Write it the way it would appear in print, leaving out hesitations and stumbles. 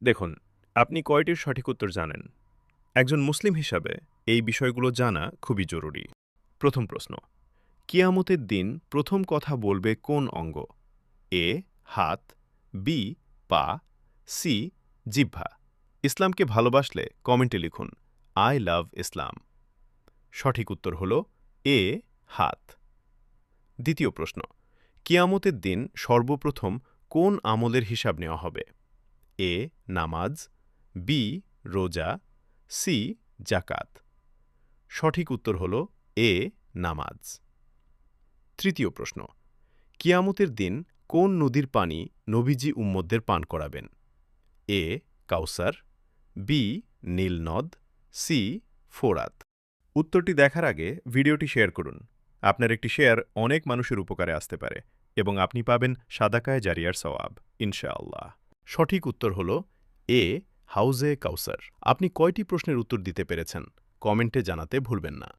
দেখুন, আপনি কয়টির সঠিক উত্তর জানেন? একজন মুসলিম হিসাবে এই বিষয়গুলো জানা খুবই জরুরি। প্রথম প্রশ্ন, কিয়ামতের দিন প্রথম কথা বলবে কোন অঙ্গ? এ. হাত, বি. পা, সি. জিহ্বা। ইসলামকে ভালোবাসলে কমেন্টে লিখুন আই লাভ ইসলাম। সঠিক উত্তর হল এ. হাত। দ্বিতীয় প্রশ্ন, কিয়ামতের দিন সর্বপ্রথম কোন আমলের হিসাব নেওয়া হবে? এ. নামাজ, বি. রোজা, সি. জাকাত। সঠিক উত্তর হল এ. নামাজ। তৃতীয় প্রশ্ন, কিয়ামতের দিন কোন নদীর পানি নবীজি উম্মতদের পান করাবেন? এ. কাউসার, বি. নীল নদ, সি. ফোরাত। উত্তরটি দেখার আগে ভিডিওটি শেয়ার করুন। আপনার একটি শেয়ার অনেক মানুষের উপকারে আসতে পারে এবং আপনি পাবেন সাদাকায়ে জারিয়ার সওয়াব ইনশাআল্লাহ। সঠিক উত্তর হল এ. হাউজে কাউসার। আপনি কয়টি প্রশ্নের উত্তর দিতে পেরেছেন? কমেন্টে জানাতে ভুলবেন না।